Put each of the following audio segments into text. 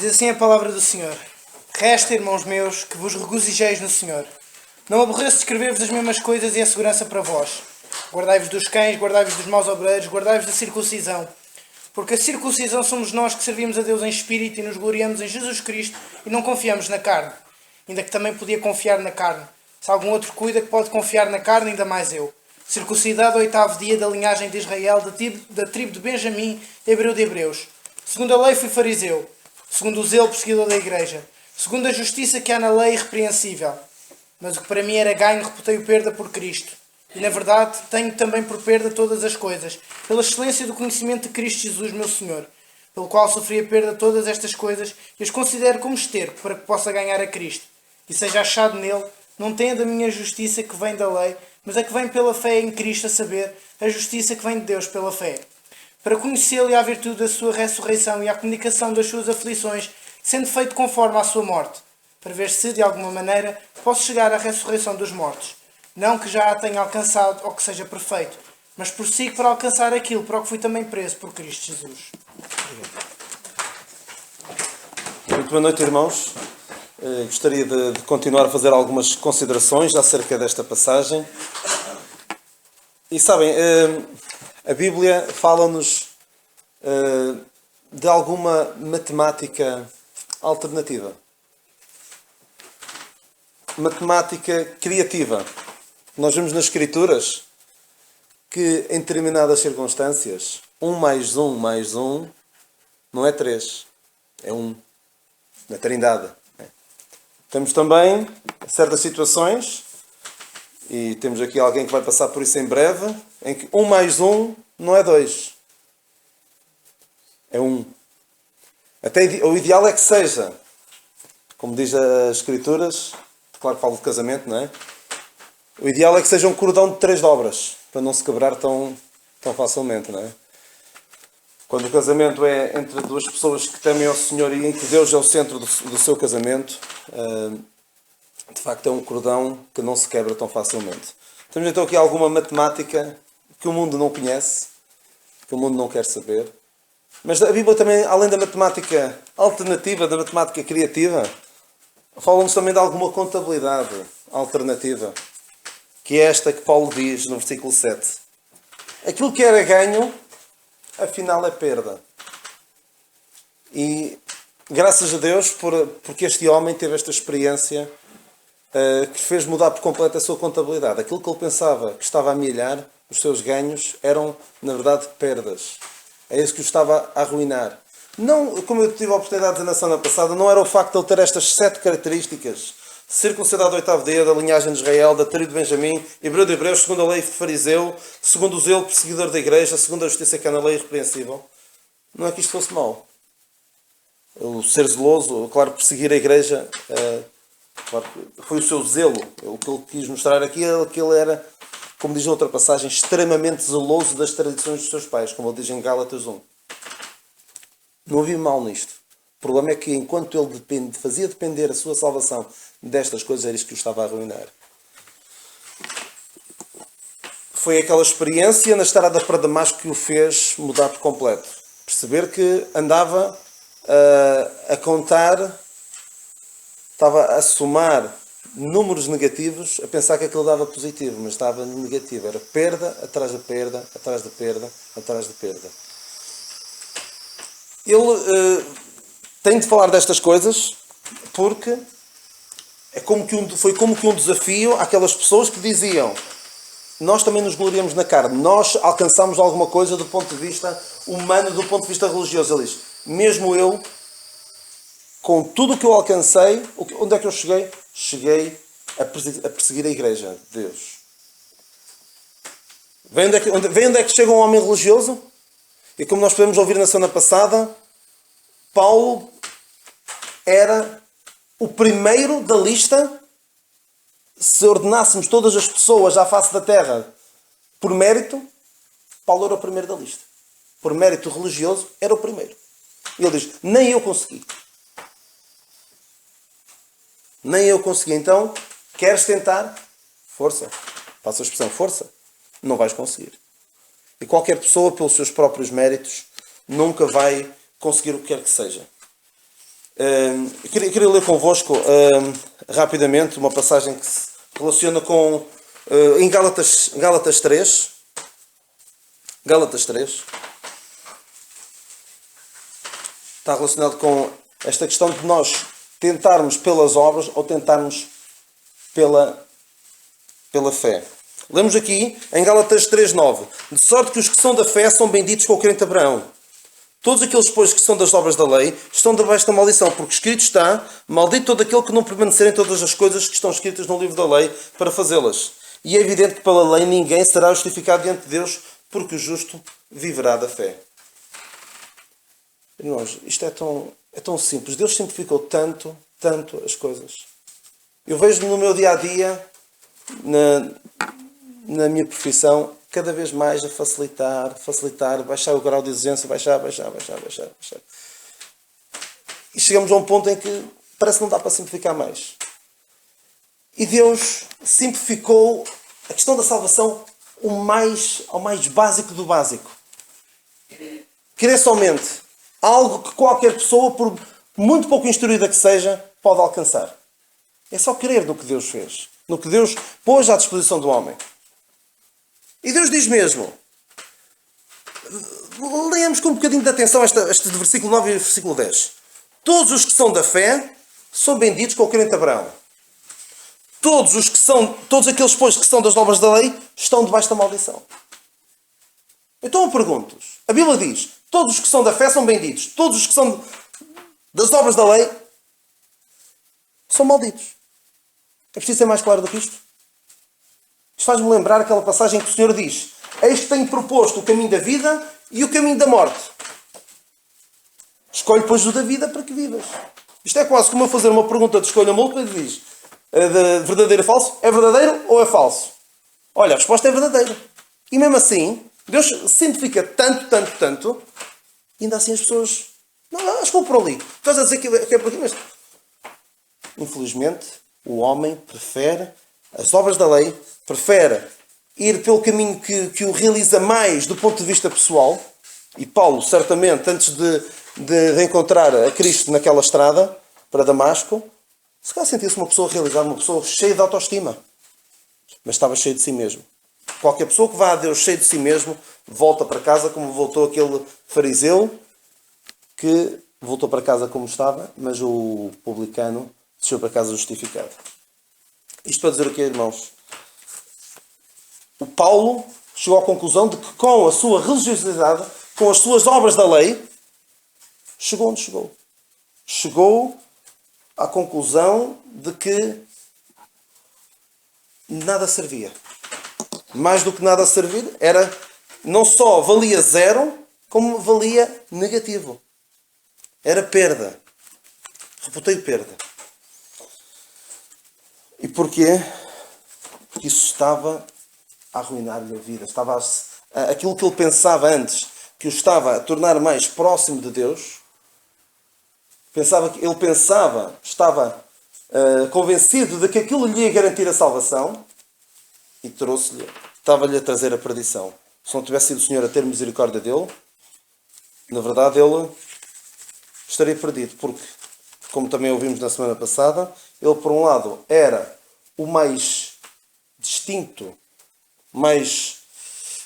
Diz assim a palavra do Senhor: Resta, irmãos meus, que vos regozijeis no Senhor. Não aborreço de escrever-vos as mesmas coisas e a segurança para vós. Guardai-vos dos cães, guardai-vos dos maus obreiros, guardai-vos da circuncisão. Porque a circuncisão somos nós que servimos a Deus em espírito e nos gloriamos em Jesus Cristo e não confiamos na carne. Ainda que também podia confiar na carne. Se algum outro cuida que pode confiar na carne, ainda mais eu. Circuncidado ao 8º dia da linhagem de Israel, da tribo de Benjamim, hebreu de hebreus. Segundo a lei fui fariseu. Segundo o zelo, perseguidor da igreja. Segundo a justiça que há na lei, irrepreensível. Mas o que para mim era ganho, reputei-o perda por Cristo. E na verdade, tenho também por perda todas as coisas, pela excelência do conhecimento de Cristo Jesus, meu Senhor, pelo qual sofri a perda todas estas coisas e as considero como esterco para que possa ganhar a Cristo. E seja achado nele, não tenha da minha justiça que vem da lei, mas a que vem pela fé em Cristo, a saber, a justiça que vem de Deus pela fé. Para conhecê-lo e à virtude da sua ressurreição e à comunicação das suas aflições, sendo feito conforme à sua morte, para ver se, de alguma maneira, posso chegar à ressurreição dos mortos. Não que já a tenha alcançado ou que seja perfeito, mas prossigo para alcançar aquilo para o que fui também preso por Cristo Jesus. Muito boa noite, irmãos. Gostaria de continuar a fazer algumas considerações acerca desta passagem. E sabem, a Bíblia fala-nos de alguma matemática alternativa. Matemática criativa. Nós vemos nas Escrituras que em determinadas circunstâncias 1 mais 1 mais 1 não é 3, é 1. Na Trindade. Temos também certas situações, e temos aqui alguém que vai passar por isso em breve, em que 1 mais 1 não é 2, é 1. Até o ideal é que seja, como diz as Escrituras, claro que falo de casamento, não é? O ideal é que seja um cordão de 3 dobras, para não se quebrar tão facilmente, não é? Quando o casamento é entre duas pessoas que temem ao Senhor e em que Deus é o centro do seu casamento, de facto é um cordão que não se quebra tão facilmente. Temos então aqui alguma matemática que o mundo não conhece, que o mundo não quer saber. Mas a Bíblia também, além da matemática alternativa, da matemática criativa, fala-nos também de alguma contabilidade alternativa, que é esta que Paulo diz no versículo 7. Aquilo que era ganho, afinal é perda. E graças a Deus porque este homem teve esta experiência que fez mudar por completo a sua contabilidade. Aquilo que ele pensava que estava a milhar, os seus ganhos, eram na verdade perdas. É isso que o estava a arruinar. Não, como eu tive a oportunidade de dizer na semana passada, não era o facto de ele ter estas 7 características: circuncidado ao 8º dia, da linhagem de Israel, da tribo de Benjamim, hebreu de hebreus, segundo a lei fariseu, segundo o zelo perseguidor da igreja, segundo a justiça que há na lei irrepreensível. Não é que isto fosse mau. O ser zeloso, claro, perseguir a igreja, claro, foi o seu zelo. O que ele quis mostrar aqui é que ele era, como diz outra passagem, extremamente zeloso das tradições dos seus pais, como ele diz em Gálatas 1. Não havia mal nisto. O problema é que enquanto ele fazia depender a sua salvação destas coisas, era isto que o estava a arruinar. Foi aquela experiência na estrada para Damasco que o fez mudar por completo. Perceber que andava a contar, estava a somar números negativos, a pensar que aquilo dava positivo, mas dava negativo. Era perda, atrás de perda, atrás de perda, atrás de perda. Ele tem de falar destas coisas porque foi como que um desafio àquelas pessoas que diziam: nós também nos gloriamos na carne, nós alcançamos alguma coisa do ponto de vista humano, do ponto de vista religioso. Ele diz: mesmo eu, com tudo o que eu alcancei, onde é que eu cheguei? Cheguei a perseguir a igreja de Deus. Vem onde é que chega um homem religioso? E como nós podemos ouvir na semana passada, Paulo era o primeiro da lista. Se ordenássemos todas as pessoas à face da terra por mérito, Paulo era o primeiro da lista. Por mérito religioso, era o primeiro. E ele diz: nem eu consegui. Nem eu consegui. Então, queres tentar? Força. Passa a expressão força. Não vais conseguir. E qualquer pessoa, pelos seus próprios méritos, nunca vai conseguir o que quer que seja. Queria ler convosco rapidamente uma passagem que se relaciona com em Gálatas 3. Gálatas 3 está relacionado com esta questão de nós tentarmos pelas obras ou tentarmos pela fé. Lemos aqui em Gálatas 3:9: de sorte que os que são da fé são benditos com o crente Abraão. Todos aqueles, pois, que são das obras da lei estão debaixo da maldição, porque escrito está: maldito todo aquele que não permanecer em todas as coisas que estão escritas no livro da lei para fazê-las. E é evidente que pela lei ninguém será justificado diante de Deus, porque o justo viverá da fé. Irmãos, isto é tão simples. Deus simplificou tanto as coisas. Eu vejo no meu dia-a-dia, na minha profissão, cada vez mais a facilitar, baixar o grau de exigência, baixar. E chegamos a um ponto em que parece que não dá para simplificar mais. E Deus simplificou a questão da salvação ao mais básico do básico. Querer somente algo que qualquer pessoa, por muito pouco instruída que seja, pode alcançar. É só crer no que Deus fez, no que Deus pôs à disposição do homem. E Deus diz mesmo, leamos com um bocadinho de atenção este versículo 9 e versículo 10. Todos os que são da fé são benditos com o crente Abraão. Todos aqueles, pois, que são das obras da lei estão debaixo da maldição. Então eu pergunto-vos, a Bíblia diz, todos os que são da fé são benditos. Todos os que são das obras da lei são malditos. É preciso ser mais claro do que isto? Isto faz-me lembrar aquela passagem que o Senhor diz: eis que tenho proposto o caminho da vida e o caminho da morte. Escolhe, pois, o da vida para que vivas. Isto é quase como eu fazer uma pergunta de escolha múltipla e diz: de verdadeiro ou falso? É verdadeiro ou é falso? Olha, a resposta é verdadeira. E mesmo assim, Deus simplifica tanto, e ainda assim as pessoas... Não, acho que vou por ali. Estás a dizer que é por aqui, mas... Infelizmente, o homem prefere as obras da lei, prefere ir pelo caminho que o realiza mais do ponto de vista pessoal. E Paulo, certamente, antes de encontrar a Cristo naquela estrada para Damasco, se calhar sentia-se uma pessoa realizada, uma pessoa cheia de autoestima. Mas estava cheio de si mesmo. Qualquer pessoa que vá a Deus cheio de si mesmo, volta para casa como voltou aquele fariseu, que voltou para casa como estava, mas o publicano desceu para casa justificado. Isto para dizer o quê, irmãos? O Paulo chegou à conclusão de que com a sua religiosidade, com as suas obras da lei, chegou onde chegou. Chegou à conclusão de que nada servia. Mais do que nada a servir, não só valia zero, como valia negativo. Era perda. Reputei perda. E porquê? Porque isso estava a arruinar-lhe a vida. Aquilo que ele pensava antes, que o estava a tornar mais próximo de Deus, estava convencido de que aquilo lhe ia garantir a salvação, e estava-lhe a trazer a perdição. Se não tivesse sido o Senhor a ter misericórdia dele, na verdade ele estaria perdido, porque, como também ouvimos na semana passada, ele por um lado era o mais distinto, mais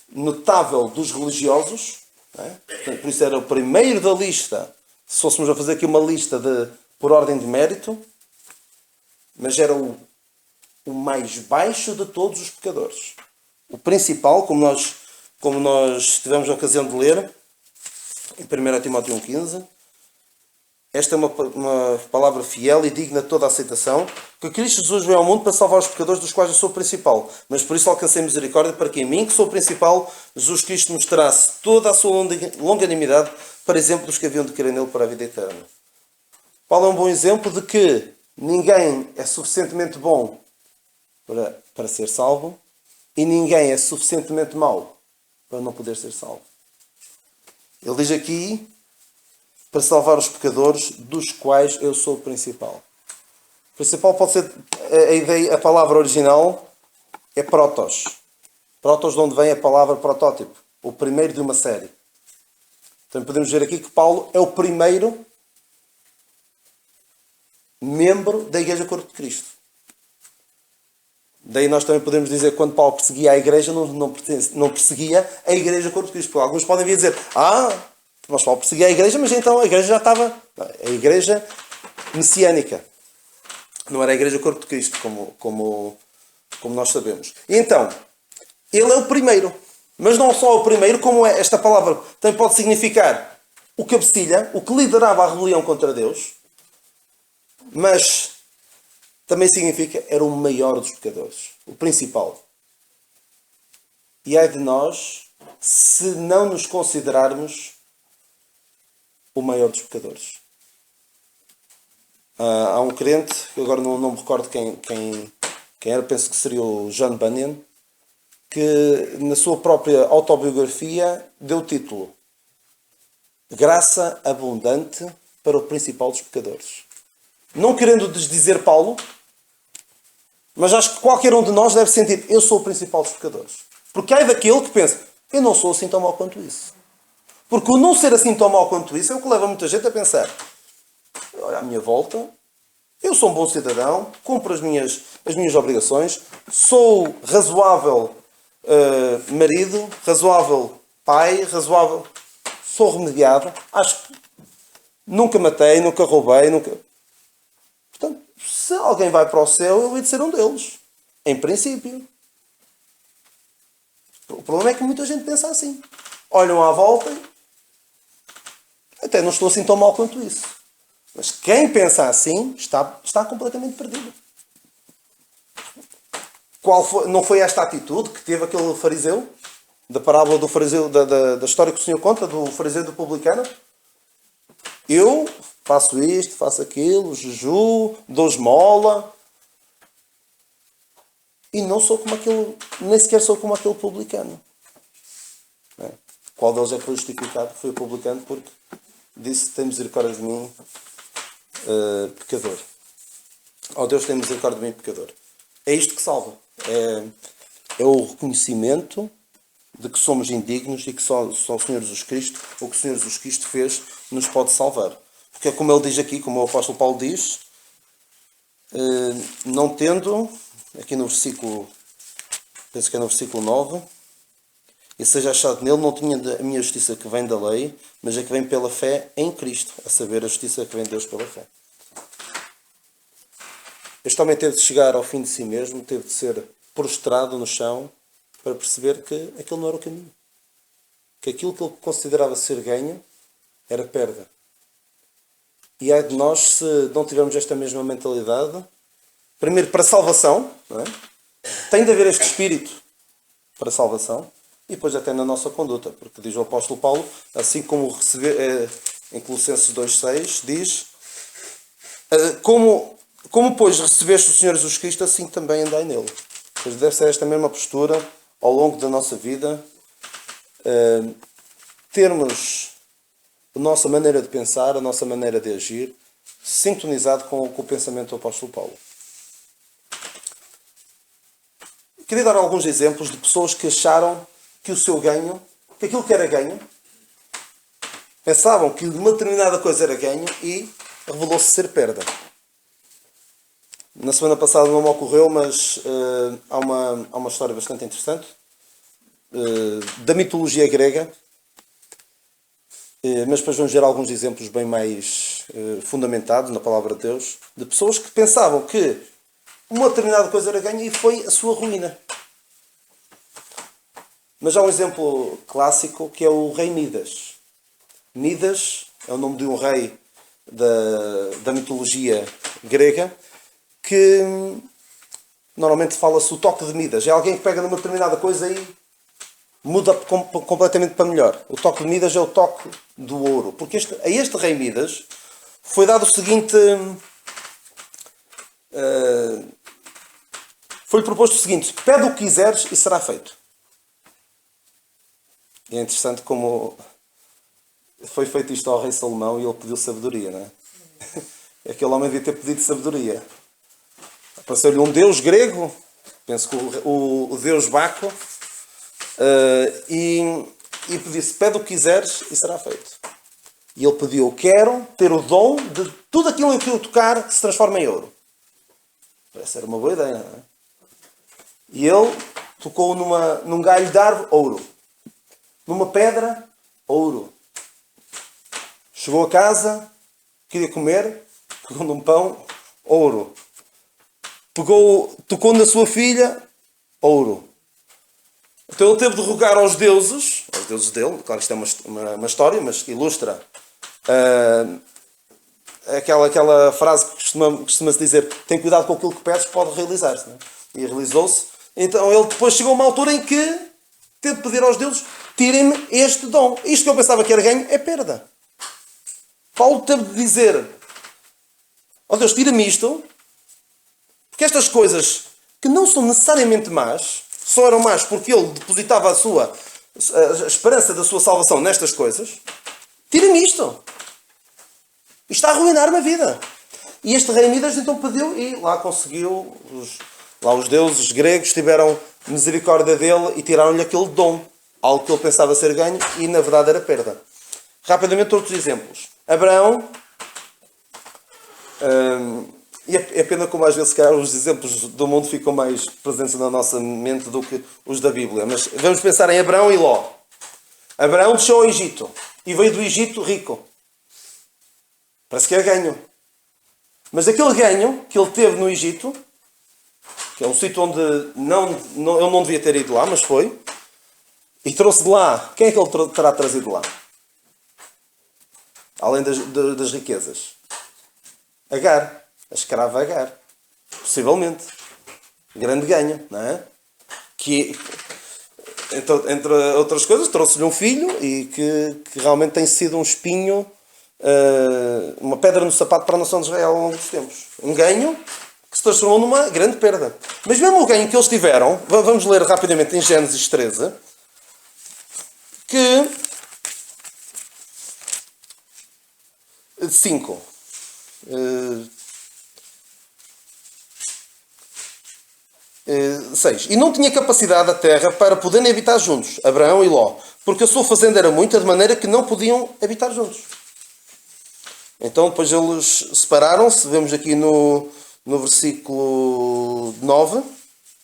notável dos religiosos, não é? Portanto, por isso era o primeiro da lista, se fôssemos a fazer aqui uma lista por ordem de mérito, mas era o mais baixo de todos os pecadores. O principal, como nós tivemos a ocasião de ler, em 1 Timóteo 1,15, esta é uma palavra fiel e digna de toda a aceitação, que Cristo Jesus veio ao mundo para salvar os pecadores, dos quais eu sou o principal. Mas por isso alcancei misericórdia, para que em mim, que sou o principal, Jesus Cristo mostrasse toda a sua longanimidade, para exemplo dos que haviam de crer nele para a vida eterna. Paulo é um bom exemplo de que ninguém é suficientemente bom para ser salvo, e ninguém é suficientemente mau para não poder ser salvo. Ele diz aqui, para salvar os pecadores, dos quais eu sou o principal. O principal pode ser a palavra original é protos. Protos, de onde vem a palavra protótipo, o primeiro de uma série. Então podemos ver aqui que Paulo é o primeiro membro da Igreja Corpo de Cristo. Daí nós também podemos dizer que quando Paulo perseguia a Igreja, não perseguia a Igreja Corpo de Cristo. Porque alguns podem vir dizer, mas Paulo perseguia a Igreja, mas então a Igreja já estava... A Igreja messiânica. Não era a Igreja Corpo de Cristo, como nós sabemos. E então, ele é o primeiro. Mas não só o primeiro, como esta palavra também pode significar o cabecilha, o que liderava a rebelião contra Deus. Mas também significa era o maior dos pecadores. O principal. E ai de nós se não nos considerarmos o maior dos pecadores. Há um crente, que agora não me recordo quem era, penso que seria o John Bunyan, que na sua própria autobiografia deu o título Graça Abundante para o Principal dos Pecadores. Não querendo desdizer Paulo, mas acho que qualquer um de nós deve sentir, eu sou o principal dos pecadores. Porque há daquele que pensa, eu não sou assim tão mau quanto isso. Porque o não ser assim tão mau quanto isso é o que leva muita gente a pensar, olha, à minha volta, eu sou um bom cidadão, cumpro as minhas obrigações, sou razoável marido, razoável pai, razoável, sou remediado, acho que nunca matei, nunca roubei, nunca... Portanto, se alguém vai para o céu, eu hei de ser um deles. Em princípio. O problema é que muita gente pensa assim. Olham à volta e... Até não estou assim tão mal quanto isso. Mas quem pensa assim está completamente perdido. Não foi esta atitude que teve aquele fariseu? Da parábola do fariseu, da história que o Senhor conta, do fariseu e do publicano? Eu faço isto, faço aquilo, jejuo, dou esmola. E não sou como aquele, nem sequer sou como aquele publicano. Não é? Qual deles é que foi justificado? Foi o publicano porque disse, tem misericórdia de mim, pecador. Oh Deus, tem misericórdia de mim, pecador. É isto que salva. É o reconhecimento de que somos indignos e que só o Senhor Jesus Cristo, ou que o Senhor Jesus Cristo fez, nos pode salvar. Porque é como ele diz aqui, como o apóstolo Paulo diz, não tendo, aqui no versículo, penso que é no versículo 9, e seja achado nele, não tinha a minha justiça que vem da lei, mas a que vem pela fé em Cristo, a saber, a justiça que vem de Deus pela fé. Este homem teve de chegar ao fim de si mesmo, teve de ser prostrado no chão, para perceber que aquele não era o caminho. Que aquilo que ele considerava ser ganho, era perda. E ai de nós se não tivermos esta mesma mentalidade, primeiro para a salvação, não é? Tem de haver este espírito para a salvação, e depois até na nossa conduta, porque diz o apóstolo Paulo, assim como receber, em Colossenses 2,6, diz, como pois recebeste o Senhor Jesus Cristo, assim também andai nele. Ou seja, deve ser esta mesma postura ao longo da nossa vida, termos a nossa maneira de pensar, a nossa maneira de agir, sintonizado com o pensamento do apóstolo Paulo. Queria dar alguns exemplos de pessoas que acharam que o seu ganho, que aquilo que era ganho, pensavam que uma determinada coisa era ganho e revelou-se ser perda. Na semana passada não me ocorreu, mas há uma história bastante interessante da mitologia grega, mas depois vamos ver alguns exemplos bem mais fundamentados na palavra de Deus, de pessoas que pensavam que uma determinada coisa era ganho e foi a sua ruína. Mas há um exemplo clássico que é o rei Midas. Midas é o nome de um rei da mitologia grega que normalmente fala-se o toque de Midas. É alguém que pega numa determinada coisa e muda completamente para melhor. O toque de Midas é o toque do ouro. Porque a este rei Midas foi dado o seguinte... foi-lhe proposto o seguinte: pede o que quiseres e será feito. E é interessante como foi feito isto ao rei Salomão e ele pediu sabedoria, não é? Aquele homem devia ter pedido sabedoria. Apareceu-lhe um deus grego, penso que o deus Baco, e disse: pede o que quiseres e será feito. E ele pediu: quero ter o dom de tudo aquilo em que eu tocar se transforma em ouro. Parece ser uma boa ideia, não é? E ele tocou num galho de árvore, ouro. Numa pedra, ouro. Chegou a casa, queria comer, pegou num pão, ouro. Tocou na sua filha, ouro. Então ele teve de rogar aos deuses dele, claro que isto é uma história, mas que ilustra aquela frase que costuma-se dizer: tem cuidado com aquilo que pedes, pode realizar-se. Não é? E realizou-se. Então ele depois chegou a uma altura em que teve de pedir aos deuses: tirem-me este dom. Isto que eu pensava que era ganho é perda. Paulo teve de dizer: ó Deus, tira-me isto, porque estas coisas que não são necessariamente más, só eram más porque ele depositava a esperança da sua salvação nestas coisas. Tira-me isto. Isto está a arruinar-me a vida. E este rei Midas então pediu e lá conseguiu. Lá os deuses gregos tiveram misericórdia dele e tiraram-lhe aquele dom. Algo que ele pensava ser ganho e na verdade era perda. Rapidamente outros exemplos. Abraão. E é pena como às vezes os exemplos do mundo ficam mais presentes na nossa mente do que os da Bíblia. Mas vamos pensar em Abraão e Ló. Abraão deixou o Egito e veio do Egito rico. Parece que é ganho. Mas aquele ganho que ele teve no Egito, que é um sítio onde ele não devia ter ido lá, mas foi, e trouxe de lá. Quem é que ele terá trazido de lá? Além das riquezas. Agar. A escrava Agar. Possivelmente. Grande ganho, não é? Que, entre outras coisas, trouxe-lhe um filho e que realmente tem sido um espinho, uma pedra no sapato para a nação de Israel ao longo dos tempos. Um ganho que se transformou numa grande perda. Mas mesmo o ganho que eles tiveram, vamos ler rapidamente em Gênesis 13, que 5. 6. E não tinha capacidade a terra para poderem habitar juntos, Abraão e Ló, porque a sua fazenda era muita, de maneira que não podiam habitar juntos. Então depois eles separaram-se, vemos aqui no versículo 9,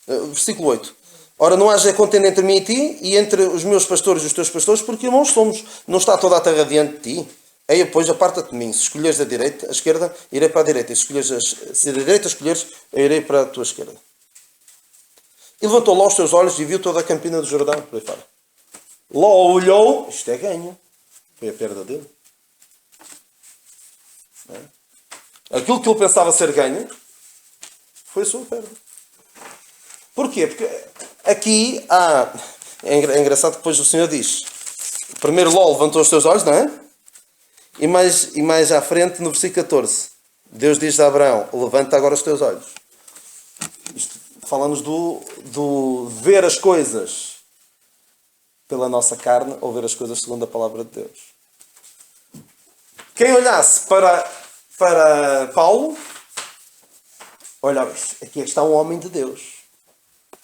versículo 8. Ora, não haja contenda entre mim e ti, e entre os meus pastores e os teus pastores, porque irmãos somos. Não está toda a terra diante de ti? Eia, pois, aparta-te de mim. Se escolheres a direita, a esquerda, irei para a direita. E se a direita escolheres, eu irei para a tua esquerda. E levantou Ló os seus olhos e viu toda a campina do Jordão, por aí fora. Ló olhou, isto é ganho. Foi a perda dele. Aquilo que ele pensava ser ganho, foi a sua perda. Porquê? Porque aqui há... É engraçado que depois o Senhor diz: primeiro Ló levantou os seus olhos, não é? E mais à frente, no versículo 14, Deus diz a Abraão: levanta agora os teus olhos. Isto fala-nos do ver as coisas pela nossa carne ou ver as coisas segundo a palavra de Deus. Quem olhasse para Paulo, olha, aqui está um homem de Deus.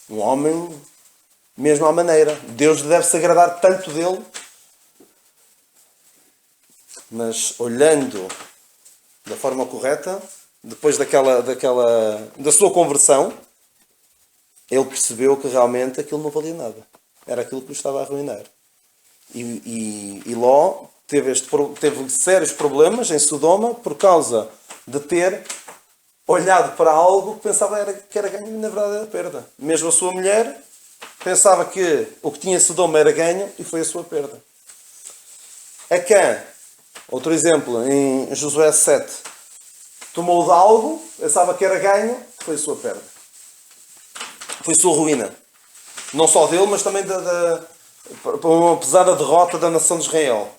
Um homem mesmo à maneira. Deus deve se agradar tanto dele. Mas olhando da forma correta, depois da sua conversão, ele percebeu que realmente aquilo não valia nada. Era aquilo que o estava a arruinar. E Ló teve sérios problemas em Sodoma por causa de ter olhado para algo que pensava que era ganho e na verdade era perda. Mesmo a sua mulher pensava que o que tinha em Sodoma era ganho e foi a sua perda. Acã, outro exemplo, em Josué 7, tomou de algo, pensava que era ganho, foi a sua perda. Foi a sua ruína. Não só dele, mas também apesar da derrota da nação de Israel.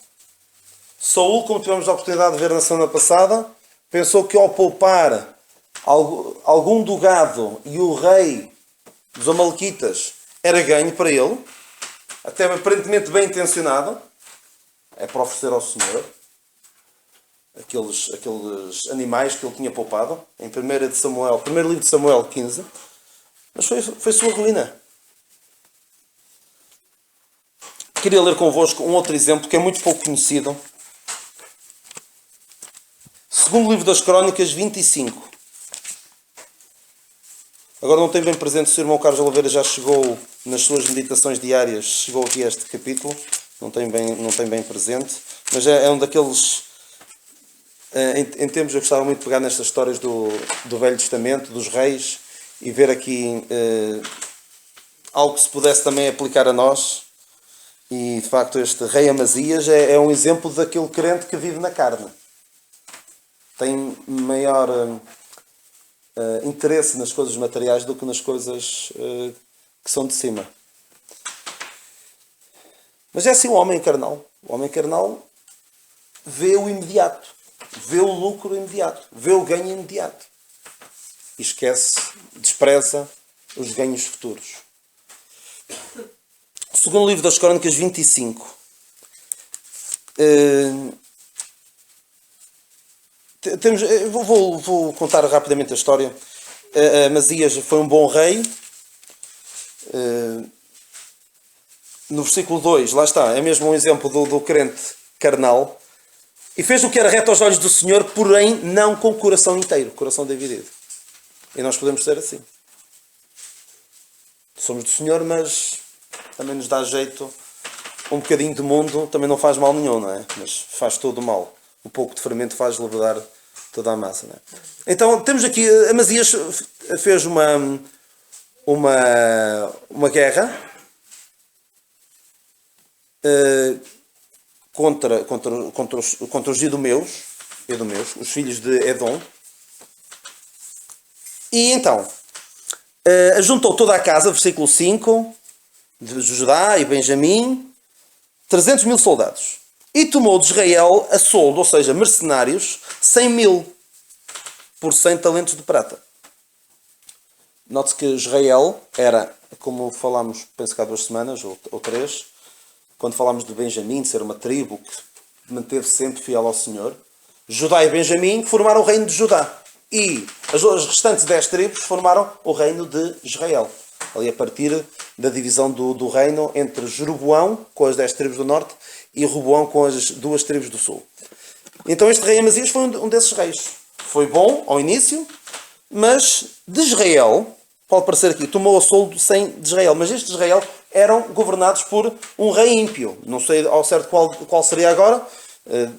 Saul, como tivemos a oportunidade de ver na semana passada, pensou que ao poupar algum do gado e o rei dos Amalequitas era ganho para ele, até aparentemente bem intencionado, é para oferecer ao Senhor aqueles animais que ele tinha poupado, em 1 livro de Samuel 15, mas foi sua ruína. Queria ler convosco um outro exemplo que é muito pouco conhecido, Segundo livro das Crónicas 25. Agora não tenho bem presente se o irmão Carlos Oliveira já chegou nas suas meditações diárias, chegou aqui a este capítulo, não tem bem presente, mas é um daqueles, em tempos eu gostava muito de pegar nestas histórias do Velho Testamento, dos reis, e ver aqui algo que se pudesse também aplicar a nós. E de facto este rei Amazias é um exemplo daquele crente que vive na carne. Tem maior interesse nas coisas materiais do que nas coisas que são de cima. Mas é assim o homem carnal. O homem carnal vê o imediato, vê o lucro imediato, vê o ganho imediato. E esquece, despreza os ganhos futuros. Segundo livro das Crónicas 25. Vou contar rapidamente a história. Amazias foi um bom rei. No versículo 2, lá está, é mesmo um exemplo do crente carnal. E fez o que era reto aos olhos do Senhor, porém não com o coração inteiro, coração dividido. E nós podemos ser assim. Somos do Senhor, mas também nos dá jeito. Um bocadinho de mundo também não faz mal nenhum, não é? Mas faz todo o mal. Um pouco de fermento faz levedar toda a massa, não é? Então, temos aqui, Amazias fez uma guerra contra os Edomeus, os filhos de Edom. E então, ajuntou toda a casa, versículo 5, de Judá e Benjamim, 300.000 soldados. E tomou de Israel a soldo, ou seja, mercenários, 100.000 por 100 talentos de prata. Note-se que Israel era, como falámos, penso que há 2 semanas ou 3, quando falámos de Benjamim, de ser uma tribo que manteve sempre fiel ao Senhor. Judá e Benjamim formaram o reino de Judá. E as restantes 10 tribos formaram o reino de Israel. Ali a partir da divisão do reino entre Jeroboão, com as 10 tribos do norte, e Roboão, com as 2 tribos do sul. Então este rei Amazias foi um desses reis. Foi bom ao início, mas de Israel, pode parecer aqui, tomou a soldo 100 de Israel, mas estes de Israel eram governados por um rei ímpio. Não sei ao certo qual seria agora,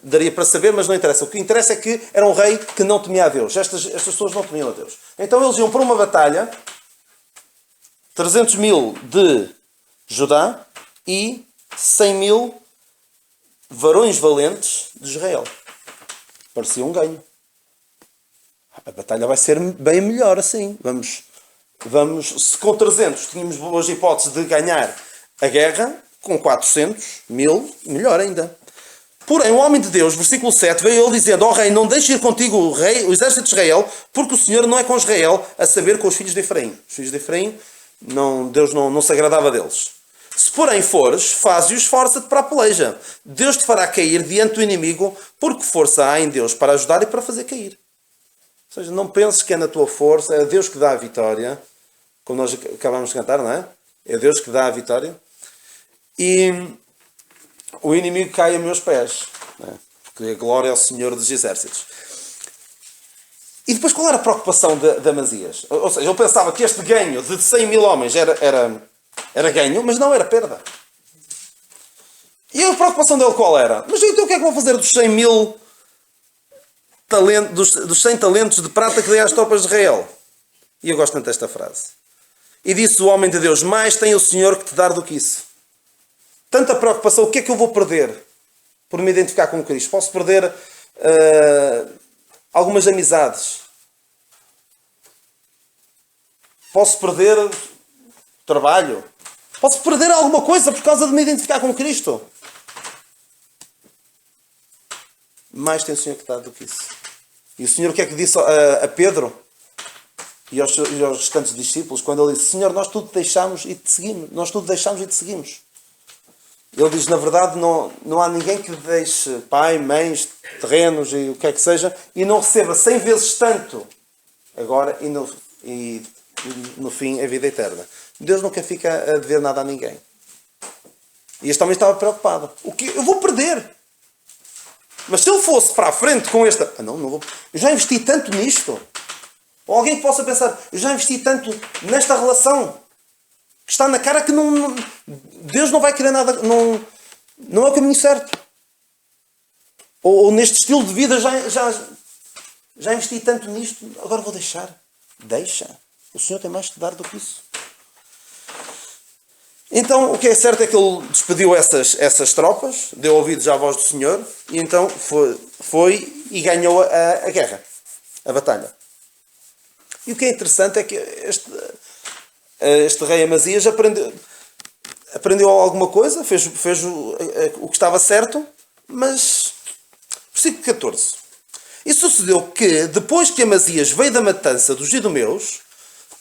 daria para saber, mas não interessa. O que interessa é que era um rei que não temia a Deus. Estas pessoas não temiam a Deus. Então eles iam para uma batalha, 300.000 de Judá e 100.000 varões valentes de Israel. Parecia um ganho. A batalha vai ser bem melhor assim. Se com 300 tínhamos boas hipóteses de ganhar a guerra, com 400.000, melhor ainda. Porém, o homem de Deus, versículo 7, veio ele dizendo: ó rei, não deixe ir contigo o exército de Israel, porque o Senhor não é com Israel, a saber, com os filhos de Efraim. Os filhos de Efraim, Deus não se agradava deles. Se porém fores, faze-o, esforça-te para a peleja. Deus te fará cair diante do inimigo, porque força há em Deus para ajudar e para fazer cair. Ou seja, não penses que é na tua força, é Deus que dá a vitória, como nós acabamos de cantar, não é? É Deus que dá a vitória. E o inimigo cai a meus pés, não é? Porque a glória é ao Senhor dos exércitos. E depois qual era a preocupação de Amazias? Ou seja, ele pensava que este ganho de 100.000 homens era ganho, mas não era perda. E a preocupação dele qual era? Mas então o que é que vou fazer dos 100.000 talentos, dos 100 talentos de prata que dei às tropas de Israel? E eu gosto tanto desta frase. E disse o homem de Deus: mais tem o Senhor que te dar do que isso. Tanta preocupação, o que é que eu vou perder por me identificar com Cristo? Posso perder algumas amizades. Posso perder trabalho. Posso perder alguma coisa por causa de me identificar com Cristo. Mais tem o Senhor que dá do que isso. E o Senhor o que é que disse a Pedro e aos restantes discípulos quando ele disse: Senhor, nós tudo deixamos e te seguimos. Nós tudo deixamos e te seguimos. Ele diz: na verdade não há ninguém que deixe pai, mães, terrenos e o que é que seja e não receba 100 vezes tanto agora e no fim a vida eterna. Deus nunca fica a dever nada a ninguém. E este homem estava preocupado. O que eu vou perder? Mas se ele fosse para a frente com esta... não vou... Eu já investi tanto nisto. Ou alguém que possa pensar, eu já investi tanto nesta relação. Que está na cara que Deus não vai querer nada... Não é o caminho certo. Ou neste estilo de vida já investi tanto nisto, agora vou deixar. Deixa. O Senhor tem mais que dar do que isso. Então, o que é certo é que ele despediu essas tropas, deu ouvidos à voz do Senhor, e então foi e ganhou a guerra, a batalha. E o que é interessante é que este rei Amazias aprendeu alguma coisa, fez o que estava certo, mas... Versículo 14. E sucedeu que, depois que Amazias veio da matança dos idumeus,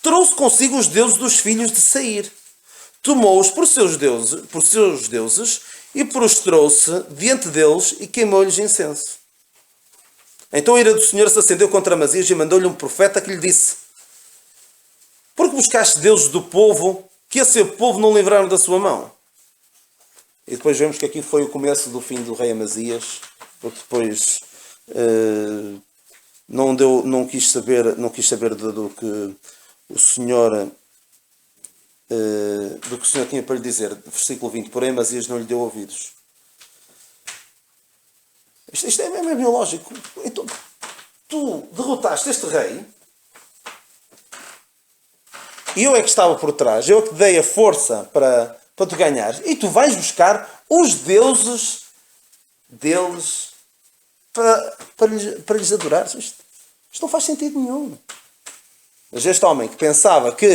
trouxe consigo os deuses dos filhos de Seir. Tomou-os por seus deuses e prostrou-se diante deles e queimou-lhes incenso. Então a ira do Senhor se acendeu contra Amazias e mandou-lhe um profeta que lhe disse: porque buscaste deuses do povo, que esse seu povo não livraram da sua mão? E depois vemos que aqui foi o começo do fim do rei Amazias, porque depois não quis saber do que o Senhor tinha para lhe dizer. Versículo 20. Porém Amazias não lhe deu ouvidos. Isto é mesmo lógico. Então, tu derrotaste este rei e eu é que estava por trás, eu é que te dei a força para tu ganhares, e tu vais buscar os deuses deles para lhes adorar. Isto não faz sentido nenhum. Mas este homem que pensava que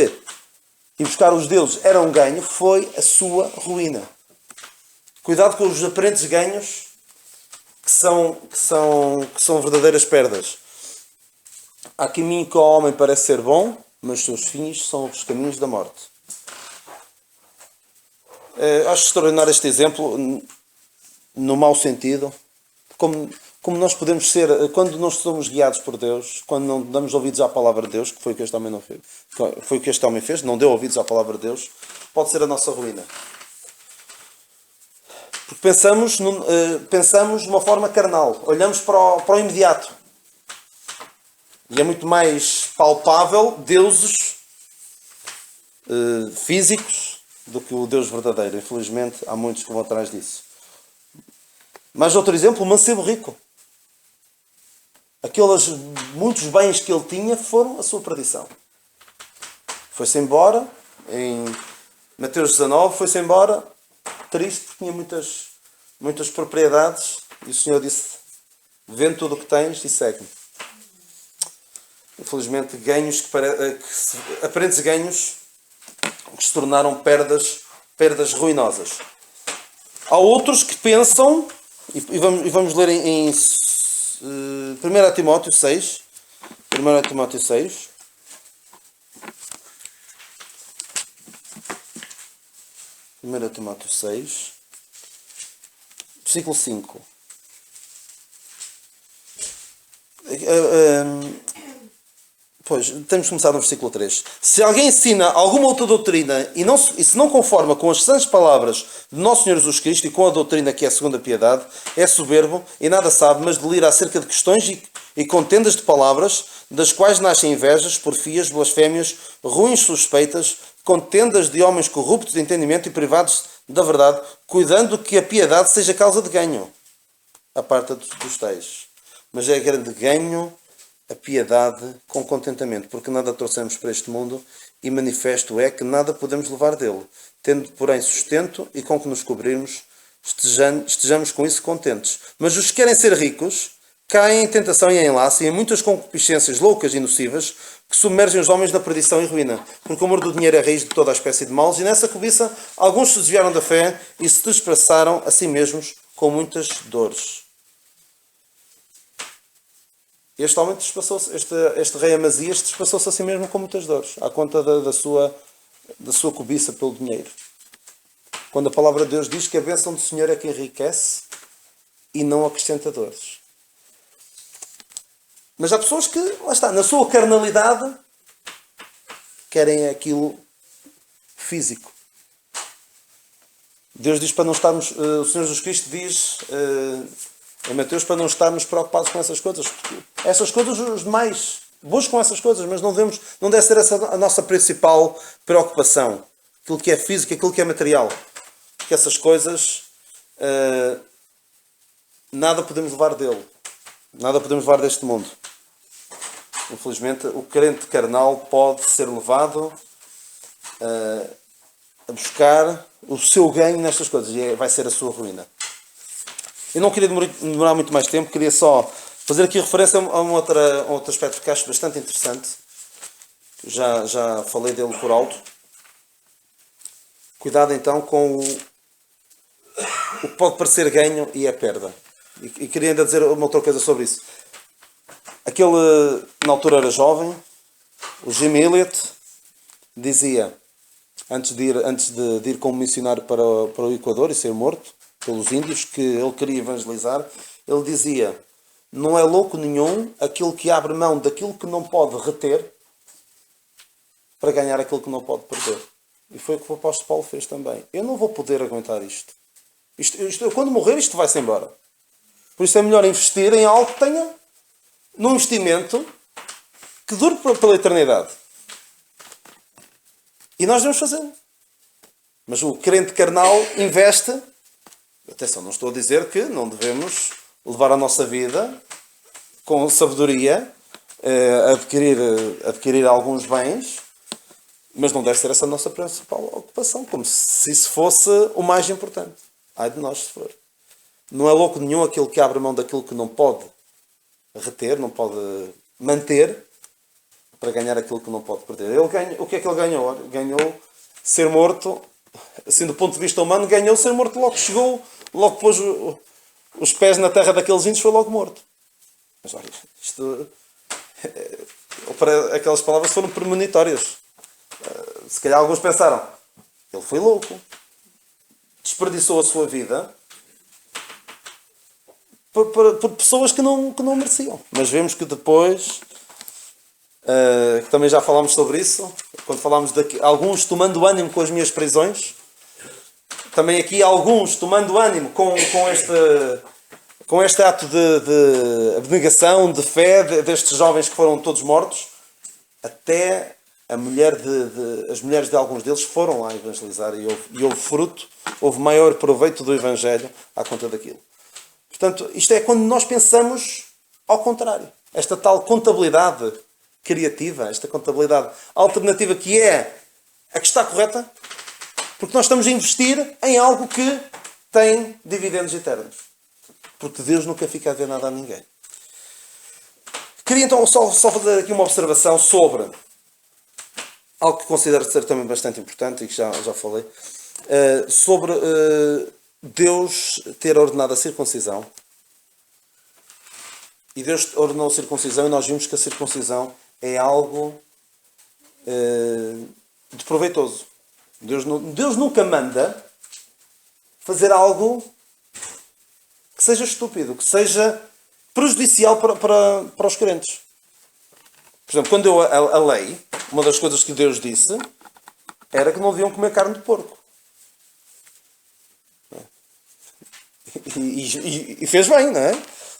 ir buscar os deuses era um ganho, foi a sua ruína. Cuidado com os aparentes ganhos que são verdadeiras perdas. Há caminho que ao homem parece ser bom, mas os seus fins são os caminhos da morte. Acho extraordinário este exemplo, no mau sentido, como nós podemos ser, quando nós somos guiados por Deus, quando não damos ouvidos à palavra de Deus, que foi o que este homem não fez, foi o que este homem fez, não deu ouvidos à palavra de Deus, pode ser a nossa ruína. Porque pensamos de uma forma carnal, olhamos para o imediato. E é muito mais palpável deuses físicos do que o Deus verdadeiro. Infelizmente, há muitos que vão atrás disso. Mas outro exemplo, o mancebo rico. Aqueles muitos bens que ele tinha foram a sua perdição. Foi-se embora, em Mateus 19, foi-se embora, triste, porque tinha muitas propriedades, e o Senhor disse: vende tudo o que tens e segue-me. Infelizmente, ganhos aparentes ganhos que se tornaram perdas ruinosas. Há outros que pensam, e vamos ler em 1 Timóteo 6. 1 Timóteo 6. Timóteo 6, versículo 5. Pois, temos que começar no versículo 3. Se alguém ensina alguma outra doutrina e se não conforma com as santas palavras de Nosso Senhor Jesus Cristo e com a doutrina que é segundo a piedade, é soberbo e nada sabe, mas delira acerca de questões e contendas de palavras, das quais nascem invejas, porfias, blasfémias, ruins suspeitas, contendas de homens corruptos de entendimento e privados da verdade, cuidando que a piedade seja causa de ganho. Aparta dos tais. Mas é grande ganho a piedade com contentamento, porque nada trouxemos para este mundo, e manifesto é que nada podemos levar dele. Tendo, porém, sustento e com que nos cobrirmos, estejamos com isso contentes. Mas os que querem ser ricos caem em tentação e em laço e em muitas concupiscências loucas e nocivas que submergem os homens na perdição e ruína. Porque o amor do dinheiro é raiz de toda a espécie de males, e nessa cobiça alguns se desviaram da fé e se desprezaram a si mesmos com muitas dores. Este homem despassou-se, este rei Amazias despassou-se a si mesmo com muitas dores, à conta da sua cobiça pelo dinheiro. Quando a palavra de Deus diz que a bênção do Senhor é que enriquece e não acrescenta dores. Mas há pessoas que, lá está, na sua carnalidade, querem aquilo físico. Deus diz para não estarmos, o Senhor Jesus Cristo diz em Mateus para não estarmos preocupados com essas coisas. Porque essas coisas, os demais buscam essas coisas, mas não deve ser essa a nossa principal preocupação. Aquilo que é físico, aquilo que é material. Porque essas coisas, nada podemos levar dele. Nada podemos levar deste mundo. Infelizmente, o crente carnal pode ser levado a buscar o seu ganho nestas coisas e vai ser a sua ruína. Eu não queria demorar muito mais tempo, queria só fazer aqui referência a um outro aspecto que acho bastante interessante. Já falei dele por alto. Cuidado então com o que pode parecer ganho e é perda. E queria ainda dizer uma outra coisa sobre isso. Aquele, na altura era jovem, o Jim Elliot, dizia, antes de ir como missionário para o Equador e ser morto pelos índios que ele queria evangelizar, ele dizia: não é louco nenhum aquele que abre mão daquilo que não pode reter para ganhar aquilo que não pode perder. E foi o que o apóstolo Paulo fez também. Eu não vou poder aguentar isto. Quando morrer, isto vai-se embora. Por isso é melhor investir em algo que tenha, num investimento que dure pela eternidade. E nós devemos fazê-lo. Mas o crente carnal investe. Atenção, não estou a dizer que não devemos levar a nossa vida com sabedoria, adquirir alguns bens, mas não deve ser essa a nossa principal ocupação, como se isso fosse o mais importante. Ai de nós se for. Não é louco nenhum aquele que abre mão daquilo que não pode reter, não pode manter, para ganhar aquilo que não pode perder. O que é que ele ganhou? Ganhou ser morto, assim do ponto de vista humano, ganhou ser morto logo que chegou, logo que pôs os pés na terra daqueles índios, foi logo morto. Mas olha, isto, aquelas palavras foram premonitórias. Se calhar alguns pensaram, ele foi louco, desperdiçou a sua vida por pessoas que não mereciam. Mas vemos que depois, que também já falámos sobre isso, quando falámos de alguns tomando ânimo com as minhas prisões, também aqui alguns tomando ânimo com este ato de abnegação, de fé destes jovens que foram todos mortos, até as mulheres de alguns deles foram lá evangelizar e houve fruto, houve maior proveito do Evangelho à conta daquilo. Portanto, isto é quando nós pensamos ao contrário. Esta tal contabilidade criativa, esta contabilidade alternativa que é a que está correta, porque nós estamos a investir em algo que tem dividendos eternos. Porque Deus nunca fica a ver nada a ninguém. Queria então só fazer aqui uma observação sobre algo que considero ser também bastante importante e que já falei, sobre Deus ter ordenado a circuncisão. E Deus ordenou a circuncisão e nós vimos que a circuncisão é algo de proveitoso. Deus nunca manda fazer algo que seja estúpido, que seja prejudicial para os crentes. Por exemplo, quando deu a lei, uma das coisas que Deus disse era que não deviam comer carne de porco. E fez bem, não é?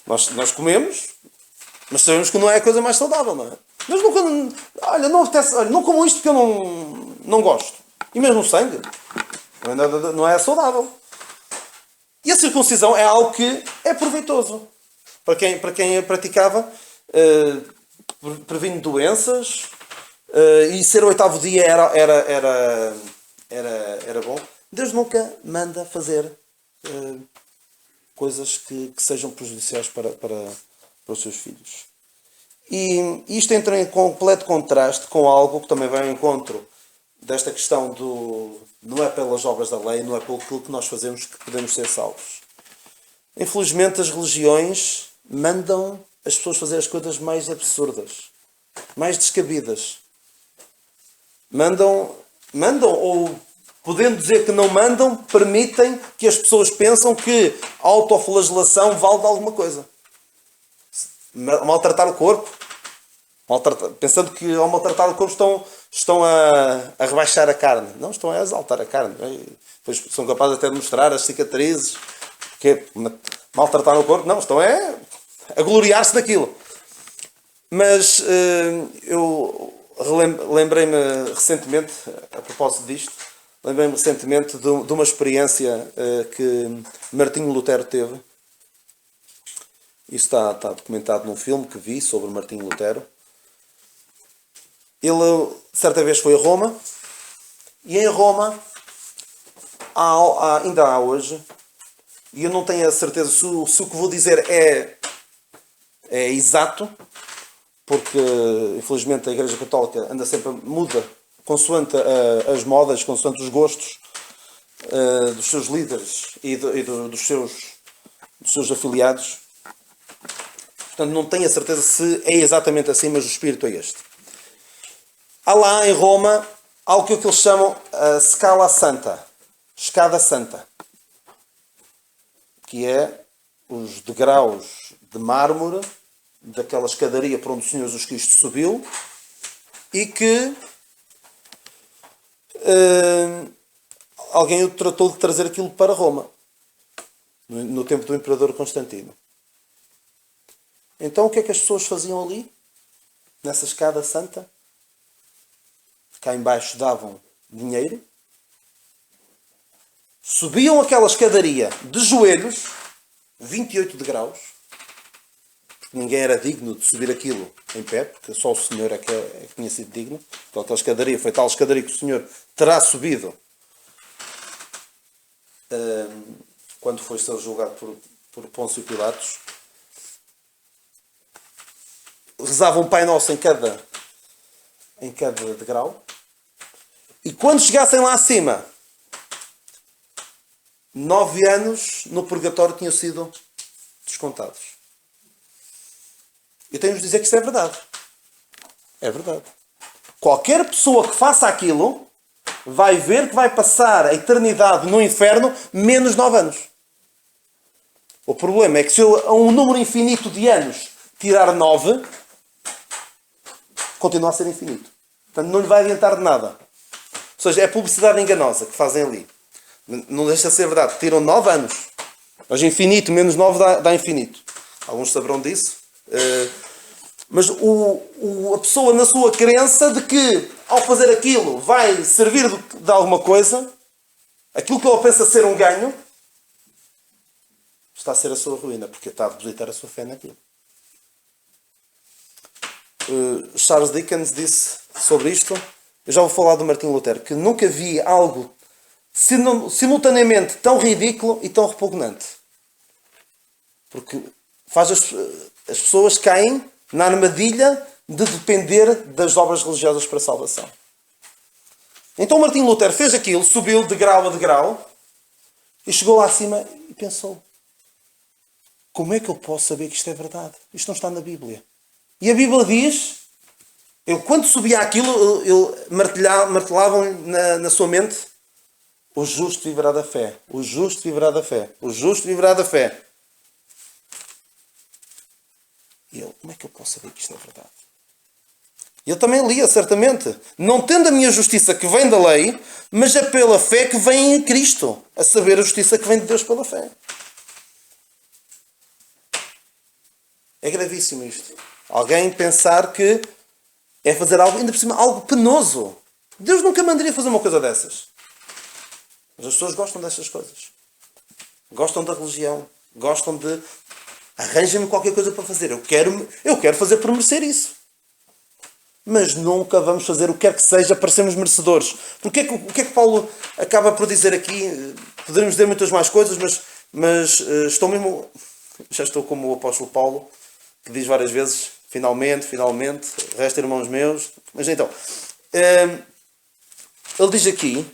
Nós comemos, mas sabemos que não é a coisa mais saudável, não é? Mas não como isto porque eu não gosto. E mesmo o sangue não é saudável. E a circuncisão é algo que é proveitoso. Para quem a praticava, previne doenças, e ser o 8º dia era bom. Deus nunca manda fazer coisas que sejam prejudiciais para os seus filhos. E isto entra em completo contraste com algo que também vai ao encontro desta questão não é pelas obras da lei, não é pelo que nós fazemos que podemos ser salvos. Infelizmente as religiões mandam as pessoas fazer as coisas mais absurdas, mais descabidas. Mandam ou, podendo dizer que não mandam, permitem que as pessoas pensam que a autoflagelação vale de alguma coisa. Maltratar o corpo, pensando que ao maltratar o corpo estão a rebaixar a carne. Não, estão a exaltar a carne. Depois são capazes até de mostrar as cicatrizes, porque maltratar o corpo, não, estão a gloriar-se daquilo. Mas eu lembrei-me recentemente, a propósito disto, lembrei-me recentemente de uma experiência que Martinho Lutero teve. Isso está documentado num filme que vi sobre Martinho Lutero. Ele, certa vez, foi a Roma, e em Roma, ainda há hoje, e eu não tenho a certeza se o que vou dizer é exato, porque infelizmente a Igreja Católica anda sempre muda, consoante as modas, consoante os gostos dos seus líderes e dos seus afiliados. Portanto, não tenho a certeza se é exatamente assim, mas o espírito é este. Há lá em Roma algo que eles chamam a Scala Santa, Escada Santa, que é os degraus de mármore daquela escadaria por onde o Senhor Jesus Cristo subiu, e que alguém o tratou de trazer aquilo para Roma, no tempo do Imperador Constantino. Então o que é que as pessoas faziam ali, nessa escada santa? Cá embaixo davam dinheiro, subiam aquela escadaria de joelhos, 28 degraus, porque ninguém era digno de subir aquilo em pé, porque só o Senhor é que tinha sido digno. Então aquela escadaria foi tal escadaria que o Senhor terá subido quando foi ser julgado por Pôncio Pilatos. Rezavam um Pai Nosso em cada degrau. E quando chegassem lá acima, 9 anos no purgatório tinham sido descontados. Eu tenho-vos dizer que isso é verdade. É verdade. Qualquer pessoa que faça aquilo vai ver que vai passar a eternidade no inferno menos 9 anos. O problema é que se eu a um número infinito de anos tirar 9, continua a ser infinito. Portanto, não lhe vai adiantar de nada. Ou seja, é publicidade enganosa que fazem ali. Não deixa de ser verdade. Tiram 9 anos. Mas infinito menos 9 dá infinito. Alguns saberão disso. Mas a pessoa, na sua crença de que ao fazer aquilo vai servir de alguma coisa, aquilo que ele pensa ser um ganho, está a ser a sua ruína, porque está a depositar a sua fé naquilo. Charles Dickens disse sobre isto, eu já vou falar do Martinho Lutero, que nunca vi algo simultaneamente tão ridículo e tão repugnante. Porque faz as pessoas caem na armadilha de depender das obras religiosas para a salvação. Então Martinho Lutero fez aquilo, subiu de grau a degrau e chegou lá acima e pensou: como é que eu posso saber que isto é verdade? Isto não está na Bíblia. E a Bíblia diz, ele quando subia aquilo, ele martelavam na sua mente: o justo viverá da fé, o justo viverá da fé, o justo viverá da fé. E ele: como é que eu posso saber que isto é verdade? Ele também lia, certamente: não tendo a minha justiça que vem da lei, mas é pela fé que vem em Cristo, a saber, a justiça que vem de Deus pela fé. É gravíssimo isto. Alguém pensar que é fazer algo, ainda por cima, algo penoso. Deus nunca mandaria fazer uma coisa dessas. Mas as pessoas gostam destas coisas. Gostam da religião. Gostam de... arranjem-me qualquer coisa para fazer. Eu quero fazer por merecer isso. Mas nunca vamos fazer o que quer que seja para sermos merecedores. Porque o que é que Paulo acaba por dizer aqui? Poderíamos dizer muitas mais coisas, mas estou mesmo... já estou como o apóstolo Paulo, que diz várias vezes: finalmente, resta, irmãos meus. Mas então, ele diz aqui,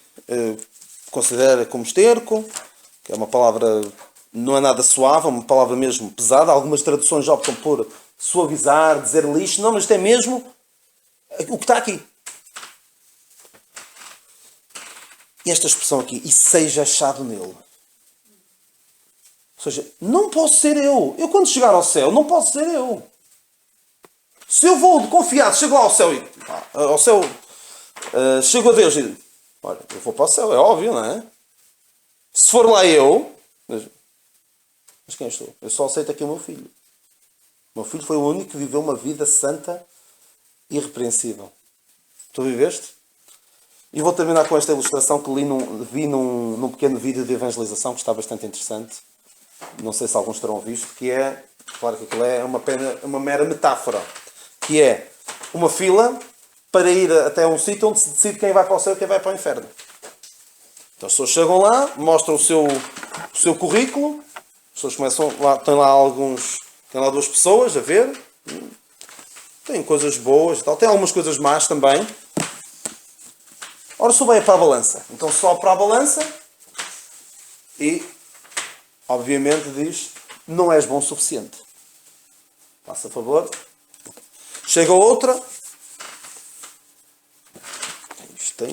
considera como esterco, que é uma palavra, não é nada suave, é uma palavra mesmo pesada. Algumas traduções optam por suavizar, dizer lixo. Não, mas isto é mesmo o que está aqui. E esta expressão aqui: e seja achado nele. Ou seja, não posso ser eu. Eu quando chegar ao céu, não posso ser eu. Se eu vou confiado, chego lá ao céu e... chego a Deus e... olha, eu vou para o céu, é óbvio, não é? Se for lá eu... mas Mas quem sou? Eu só aceito aqui o meu filho. O meu filho foi o único que viveu uma vida santa e irrepreensível. Tu viveste? E vou terminar com esta ilustração que vi num pequeno vídeo de evangelização que está bastante interessante. Não sei se alguns terão visto, que é, claro que aquilo é uma mera metáfora, que é uma fila para ir até um sítio onde se decide quem vai para o céu e quem vai para o inferno. Então as pessoas chegam lá, mostram o seu currículo, as pessoas começam lá, tem lá duas pessoas a ver, tem coisas boas e tal, tem algumas coisas más também. Ora, subi para a balança. Então sobe para a balança e, obviamente, diz: não és bom o suficiente. Faça favor. Chega outra. Isto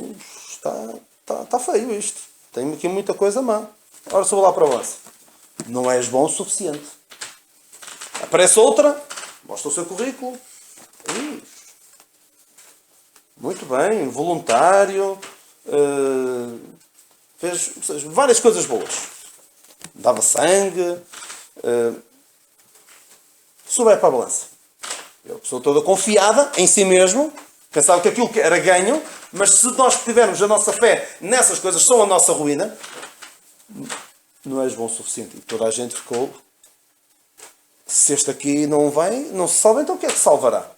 está feio isto. Tem aqui muita coisa má. Ora, subo lá para a balança. Não és bom o suficiente. Aparece outra. Mostra o seu currículo. Muito bem, voluntário, fez várias coisas boas. Dava sangue, subi para a balança. A pessoa toda confiada em si mesmo, pensava que aquilo era ganho, mas se nós tivermos a nossa fé nessas coisas, são a nossa ruína, não és bom o suficiente. E toda a gente ficou: se este aqui não se salva, então o que é que salvará?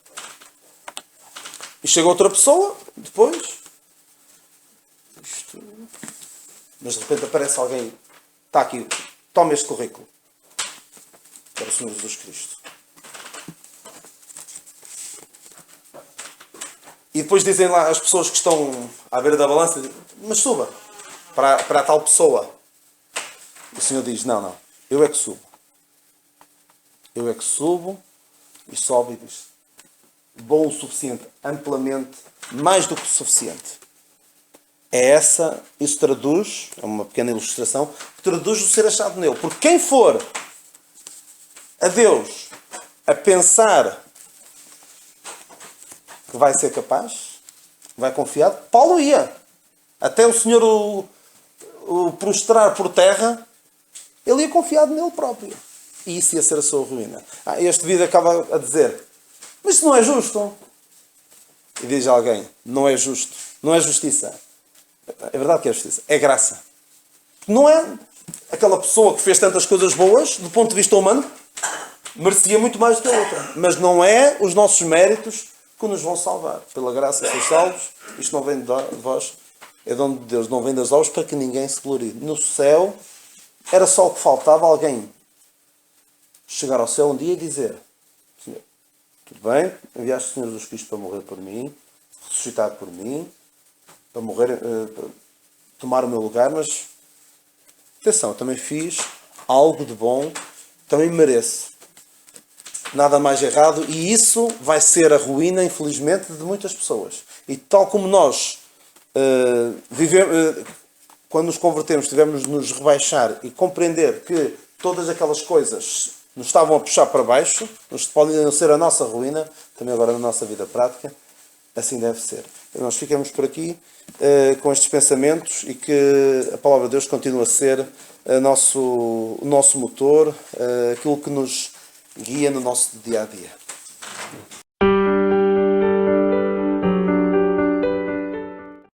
E chega outra pessoa, depois. Mas de repente aparece alguém. Está aqui, toma este currículo. Para o Senhor Jesus Cristo. E depois dizem lá as pessoas que estão à beira da balança: mas suba para a tal pessoa. E o Senhor diz: não, eu é que subo. Eu é que subo. E sobe e diz: bom o suficiente, amplamente, mais do que o suficiente. Isso traduz, é uma pequena ilustração, que traduz o ser achado nele. Porque quem for a Deus a pensar que vai ser capaz, vai confiar, Paulo ia. Até o Senhor o prostrar por terra, ele ia confiado nele próprio. E isso ia ser a sua ruína. Este vídeo acaba a dizer: mas isso não é justo. E diz alguém: não é justo. Não é justiça. É verdade que é justiça. É graça. Não é aquela pessoa que fez tantas coisas boas, do ponto de vista humano, merecia muito mais do que a outra. Mas não é os nossos méritos que nos vão salvar. Pela graça sois salvos. Isto não vem de vós. É dom de Deus. Não vem das obras para que ninguém se glorie. No céu, era só o que faltava alguém chegar ao céu um dia e dizer: Senhor, tudo bem, enviaste o Senhor Jesus Cristo para morrer por mim, ressuscitar por mim, para morrer, para tomar o meu lugar, mas atenção, também fiz algo de bom, também mereço. Nada mais errado, e isso vai ser a ruína, infelizmente, de muitas pessoas. E tal como nós quando nos convertemos, tivemos de nos rebaixar e compreender que todas aquelas coisas nos estavam a puxar para baixo, podem ser a nossa ruína, também agora na nossa vida prática, assim deve ser. Nós ficamos por aqui com estes pensamentos e que a Palavra de Deus continue a ser o nosso motor, aquilo que nos guia no nosso dia a dia.